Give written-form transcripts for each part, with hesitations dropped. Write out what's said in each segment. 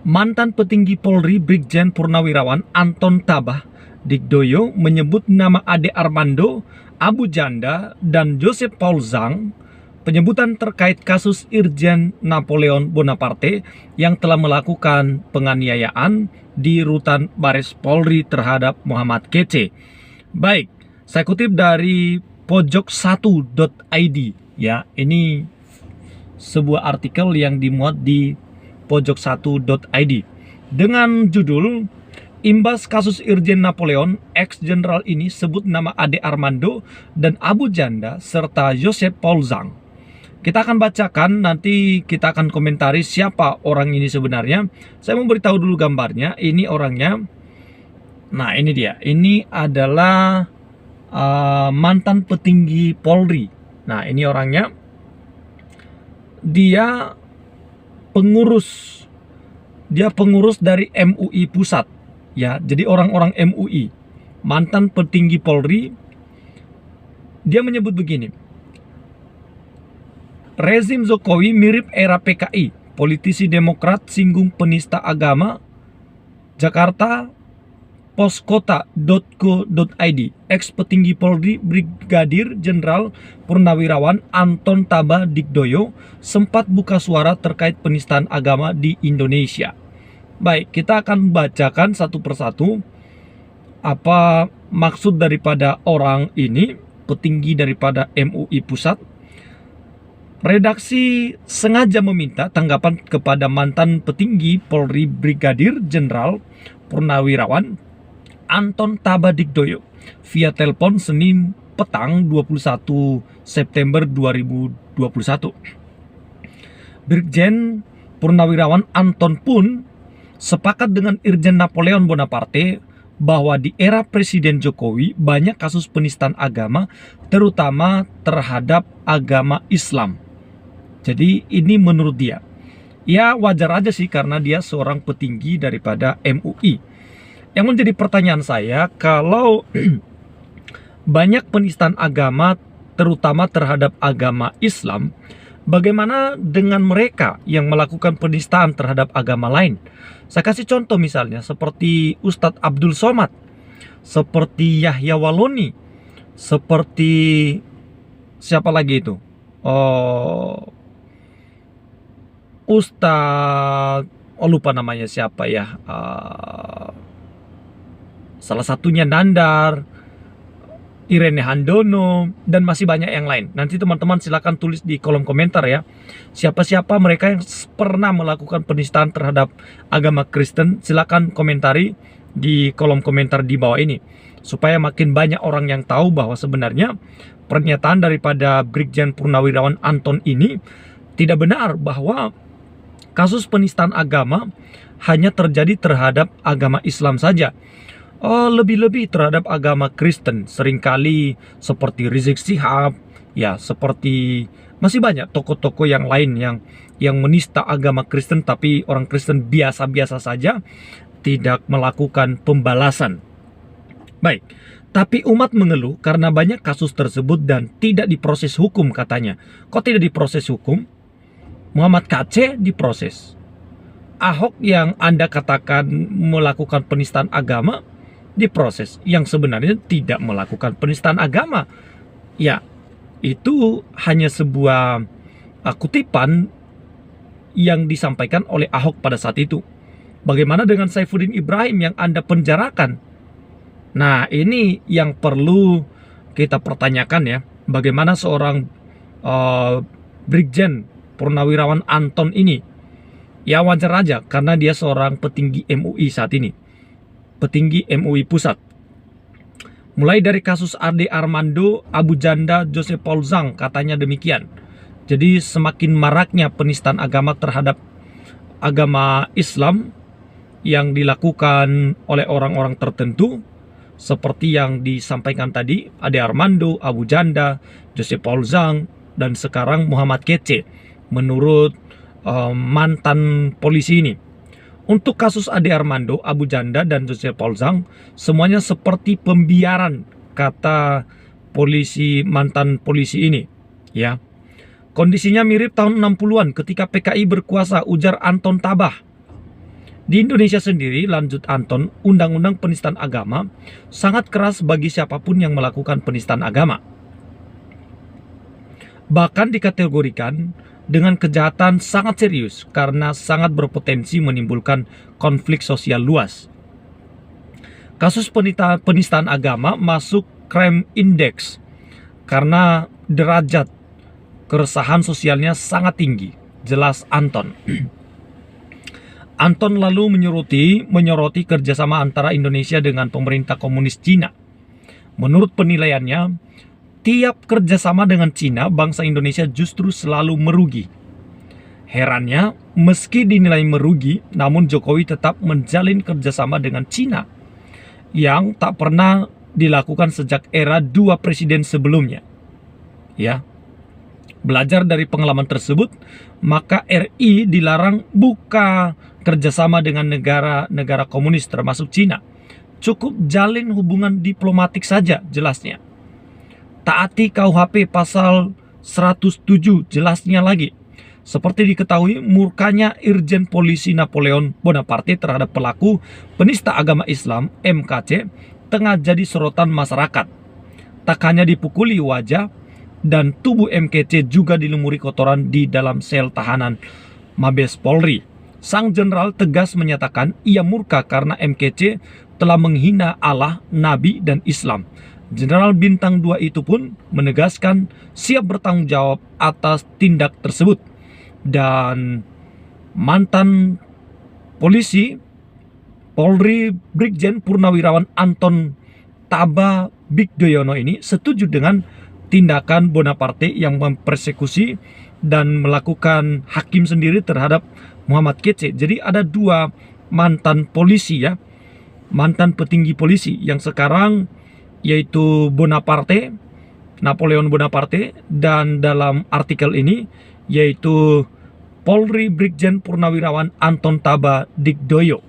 Mantan petinggi Polri Brigjen Purnawirawan Anton Tabah Digdoyo menyebut nama Ade Armando, Abu Janda, dan Joseph Paul Zhang. Penyebutan terkait kasus Irjen Napoleon Bonaparte yang telah melakukan penganiayaan di rutan Bares Polri terhadap Muhammad Kece. Baik, saya kutip dari pojok1.id ya. Ini sebuah artikel yang dimuat di pojok1.id dengan judul "Imbas kasus Irjen Napoleon, ex-jenderal ini sebut nama Ade Armando dan Abu Janda serta Joseph Paul Zhang." Kita akan bacakan, nanti kita akan komentari siapa orang ini sebenarnya. Saya mau beritahu dulu gambarnya. Ini orangnya. Nah, ini dia. Ini adalah mantan petinggi Polri. Nah, ini orangnya. Dia pengurus dari MUI Pusat. Ya, jadi orang-orang MUI, mantan petinggi Polri. Dia menyebut begini: rezim Jokowi mirip era PKI. Politisi Demokrat singgung penista agama. Jakarta, poskota.co.id. Ex petinggi Polri Brigadir Jenderal Purnawirawan Anton Tabah Digdoyo sempat buka suara terkait penistaan agama di Indonesia. Baik, kita akan bacakan satu persatu apa maksud daripada orang ini, petinggi daripada MUI Pusat. Redaksi sengaja meminta tanggapan kepada mantan petinggi Polri Brigadir Jenderal Purnawirawan Anton Tabah Digdoyo via telepon Senin petang 21 September 2021. Brigjen Purnawirawan Anton pun sepakat dengan Irjen Napoleon Bonaparte bahwa di era Presiden Jokowi banyak kasus penistaan agama, terutama terhadap agama Islam. Jadi ini menurut dia. Ya wajar aja sih karena dia seorang petinggi daripada MUI. Yang menjadi pertanyaan saya, kalau banyak penistaan agama terutama terhadap agama Islam, bagaimana dengan mereka yang melakukan penistaan terhadap agama lain? Saya kasih contoh misalnya seperti Ustadz Abdul Somad, seperti Yahya Waloni, seperti siapa lagi itu? Lupa namanya siapa ya. Salah satunya Nandar, Irene Handono, dan masih banyak yang lain. Nanti teman-teman silakan tulis di kolom komentar ya. Siapa-siapa mereka yang pernah melakukan penistaan terhadap agama Kristen, silakan komentari di kolom komentar di bawah ini. Supaya makin banyak orang yang tahu bahwa sebenarnya pernyataan daripada Brigjen Purnawirawan Anton ini tidak benar, bahwa kasus penistaan agama hanya terjadi terhadap agama Islam saja. Lebih-lebih terhadap agama Kristen. Seringkali seperti Rizik Syihab, ya seperti masih banyak tokoh-tokoh yang lain yang menista agama Kristen, tapi orang Kristen biasa-biasa saja, tidak melakukan pembalasan. Baik, tapi umat mengeluh karena banyak kasus tersebut dan tidak diproses hukum katanya. Kok tidak diproses hukum? Muhammad Kece diproses. Ahok yang Anda katakan melakukan penistaan agama diproses, yang sebenarnya tidak melakukan penistaan agama. Ya, itu hanya sebuah kutipan yang disampaikan oleh Ahok pada saat itu. Bagaimana dengan Saifuddin Ibrahim yang Anda penjarakan? Nah, ini yang perlu kita pertanyakan ya. Bagaimana seorang Brigjen Purnawirawan Anton ini, ya wajar aja karena dia seorang petinggi MUI saat ini, petinggi MUI Pusat. Mulai dari kasus Ade Armando, Abu Janda, Joseph Paul Zhang, katanya demikian. Jadi semakin maraknya penistaan agama terhadap agama Islam yang dilakukan oleh orang-orang tertentu, seperti yang disampaikan tadi, Ade Armando, Abu Janda, Joseph Paul Zhang, dan sekarang Muhammad Kece, menurut mantan polisi ini. Untuk kasus Ade Armando, Abu Janda, dan Joseph Paul Zhang, semuanya seperti pembiaran, kata mantan polisi ini. Ya, kondisinya mirip tahun 60-an ketika PKI berkuasa, ujar Anton Tabah. Di Indonesia sendiri, lanjut Anton, Undang-Undang Penistaan Agama sangat keras bagi siapapun yang melakukan penistaan agama. Bahkan dikategorikan dengan kejahatan sangat serius karena sangat berpotensi menimbulkan konflik sosial luas. Kasus penistaan agama masuk crime index karena derajat keresahan sosialnya sangat tinggi, jelas Anton. Anton lalu menyoroti kerjasama antara Indonesia dengan pemerintah komunis Cina. Menurut penilaiannya, tiap kerjasama dengan Cina, bangsa Indonesia justru selalu merugi. Herannya, meski dinilai merugi, namun Jokowi tetap menjalin kerjasama dengan Cina yang tak pernah dilakukan sejak era 2 presiden sebelumnya. Ya, belajar dari pengalaman tersebut, maka RI dilarang buka kerjasama dengan negara-negara komunis termasuk Cina. Cukup jalin hubungan diplomatik saja, jelasnya. Taati KUHP pasal 107, jelasnya lagi. Seperti diketahui, murkanya Irjen Polisi Napoleon Bonaparte terhadap pelaku penista agama Islam MKC tengah jadi sorotan masyarakat. Tak hanya dipukuli wajah dan tubuh MKC juga dilumuri kotoran di dalam sel tahanan Mabes Polri. Sang jenderal tegas menyatakan ia murka karena MKC telah menghina Allah, Nabi, dan Islam. Jenderal Bintang 2 itu pun menegaskan siap bertanggung jawab atas tindak tersebut. Dan mantan polisi Polri Brigjen Purnawirawan Anton Taba Bigdoyono ini setuju dengan tindakan Bonaparte yang mempersekusi dan melakukan hakim sendiri terhadap Muhammad Kece. Jadi ada 2 mantan polisi ya, mantan petinggi polisi yang sekarang yaitu Bonaparte, Napoleon Bonaparte, dan dalam artikel ini yaitu Polri Brigjen Purnawirawan Anton Taba Digdoyo.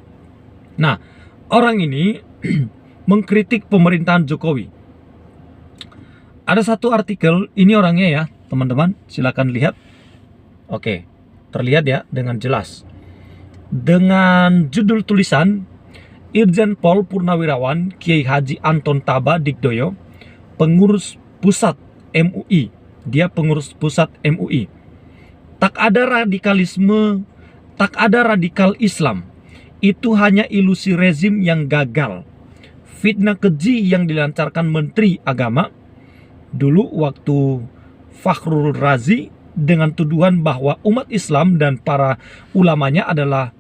Nah, orang ini mengkritik pemerintahan Jokowi. Ada satu artikel, ini orangnya ya teman-teman, silakan lihat. Oke, terlihat ya dengan jelas. Dengan judul tulisan, Irjen Pol Purnawirawan Kiai Haji Anton Taba Digdoyo, pengurus pusat MUI. Dia pengurus pusat MUI. Tak ada radikalisme, tak ada radikal Islam. Itu hanya ilusi rezim yang gagal. Fitnah keji yang dilancarkan Menteri Agama dulu waktu Fakhrul Razi dengan tuduhan bahwa umat Islam dan para ulamanya adalah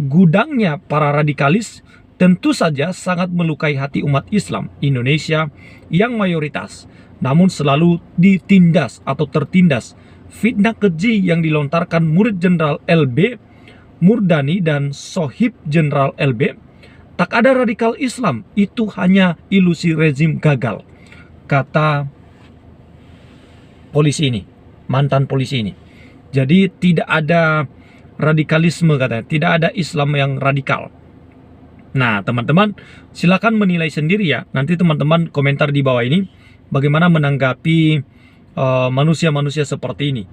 gudangnya para radikalis, tentu saja sangat melukai hati umat Islam Indonesia yang mayoritas, namun selalu ditindas atau tertindas. Fitnah keji yang dilontarkan murid Jenderal LB Murdani dan sohib Jenderal LB, tak ada radikal Islam, itu hanya ilusi rezim gagal, kata polisi ini, mantan polisi ini. Jadi tidak ada radikalisme katanya, tidak ada Islam yang radikal. Nah teman-teman silakan menilai sendiri ya, nanti teman-teman komentar di bawah ini bagaimana menanggapi manusia-manusia seperti ini.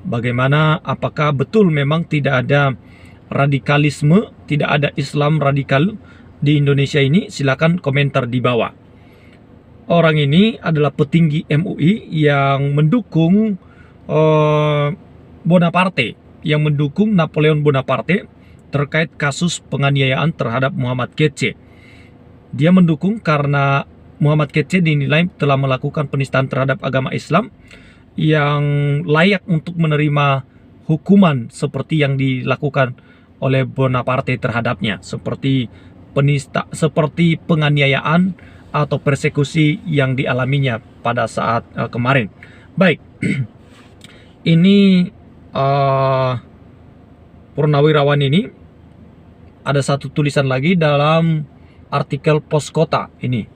Bagaimana, apakah betul memang tidak ada radikalisme, tidak ada Islam radikal di Indonesia ini? Silakan komentar di bawah. Orang ini adalah petinggi MUI yang mendukung Bonaparte, yang mendukung Napoleon Bonaparte terkait kasus penganiayaan terhadap Muhammad Kece. Dia mendukung karena Muhammad Kece dinilai telah melakukan penistaan terhadap agama Islam yang layak untuk menerima hukuman seperti yang dilakukan oleh Bonaparte terhadapnya, seperti penganiayaan atau persekusi yang dialaminya pada saat kemarin. Baik, ini Purnawirawan ini ada satu tulisan lagi dalam artikel Pos Kota ini.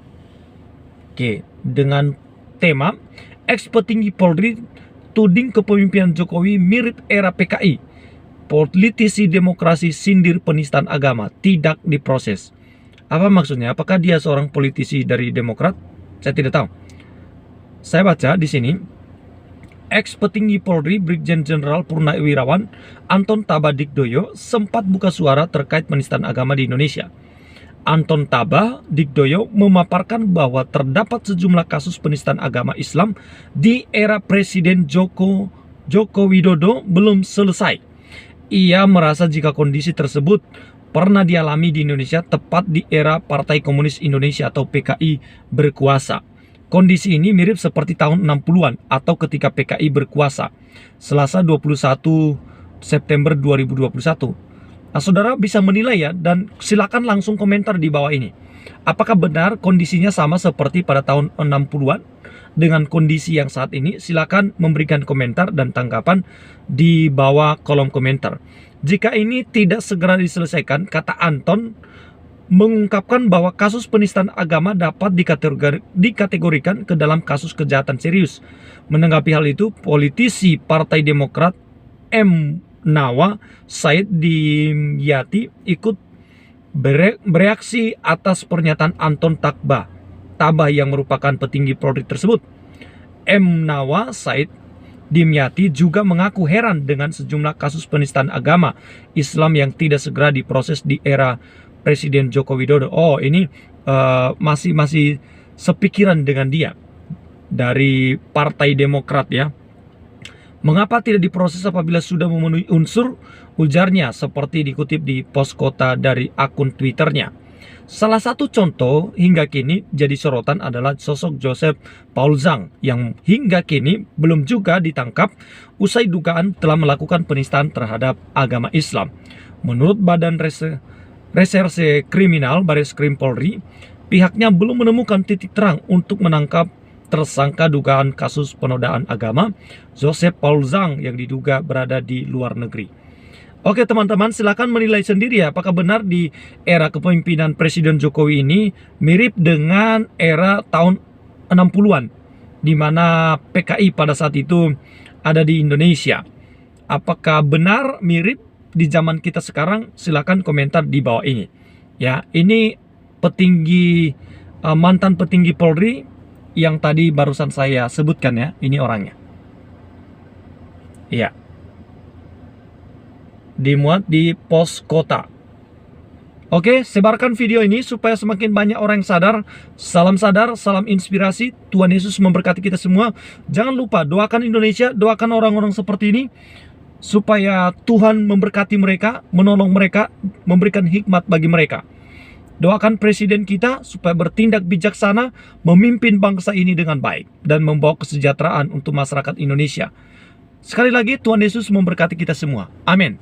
Oke, dengan tema ex-petinggi Polri tuding kepemimpinan Jokowi mirip era PKI. Politisi demokrasi sindir penistaan agama tidak diproses. Apa maksudnya? Apakah dia seorang politisi dari Demokrat? Saya tidak tahu. Saya baca di sini, Ex-petinggi Polri Brigjen Jenderal Purnawirawan Anton Tabah Digdoyo sempat buka suara terkait penistaan agama di Indonesia. Anton Tabah Digdoyo memaparkan bahwa terdapat sejumlah kasus penistaan agama Islam di era Presiden Joko Widodo belum selesai. Ia merasa jika kondisi tersebut pernah dialami di Indonesia tepat di era Partai Komunis Indonesia atau PKI berkuasa. Kondisi ini mirip seperti tahun 60-an atau ketika PKI berkuasa, Selasa 21 September 2021. Nah, saudara bisa menilai ya, dan silakan langsung komentar di bawah ini. Apakah benar kondisinya sama seperti pada tahun 60-an dengan kondisi yang saat ini? Silakan memberikan komentar dan tanggapan di bawah kolom komentar. Jika ini tidak segera diselesaikan, kata Anton, mengungkapkan bahwa kasus penistaan agama dapat dikategorikan ke dalam kasus kejahatan serius. Menanggapi hal itu, politisi Partai Demokrat M. Nawa Said Dimyati ikut bereaksi atas pernyataan Anton Tabah yang merupakan petinggi Polri tersebut. M. Nawa Said Dimyati juga mengaku heran dengan sejumlah kasus penistaan agama Islam yang tidak segera diproses di era Presiden Joko Widodo. Oh, ini masih sepikiran dengan dia dari Partai Demokrat ya. Mengapa tidak diproses apabila sudah memenuhi unsur? Ujarnya seperti dikutip di Pos Kota dari akun Twitternya. Salah satu contoh hingga kini jadi sorotan adalah sosok Joseph Paul Zhang yang hingga kini belum juga ditangkap usai dugaan telah melakukan penistaan terhadap agama Islam. Menurut Badan Reserse Kriminal Bareskrim Polri, pihaknya belum menemukan titik terang untuk menangkap tersangka dugaan kasus penodaan agama Joseph Paul Zhang yang diduga berada di luar negeri. Oke teman-teman, silakan menilai sendiri ya, apakah benar di era kepemimpinan Presiden Jokowi ini mirip dengan era tahun 60-an di mana PKI pada saat itu ada di Indonesia. Apakah benar mirip di zaman kita sekarang? Silakan komentar di bawah ini. Ya, ini mantan petinggi Polri yang tadi barusan saya sebutkan ya, ini orangnya. Ya. Dimuat di Pos Kota. Oke, sebarkan video ini supaya semakin banyak orang yang sadar, salam inspirasi. Tuhan Yesus memberkati kita semua. Jangan lupa doakan Indonesia, doakan orang-orang seperti ini supaya Tuhan memberkati mereka, menolong mereka, memberikan hikmat bagi mereka. Doakan presiden kita supaya bertindak bijaksana, memimpin bangsa ini dengan baik dan membawa kesejahteraan untuk masyarakat Indonesia. Sekali lagi, Tuhan Yesus memberkati kita semua. Amin.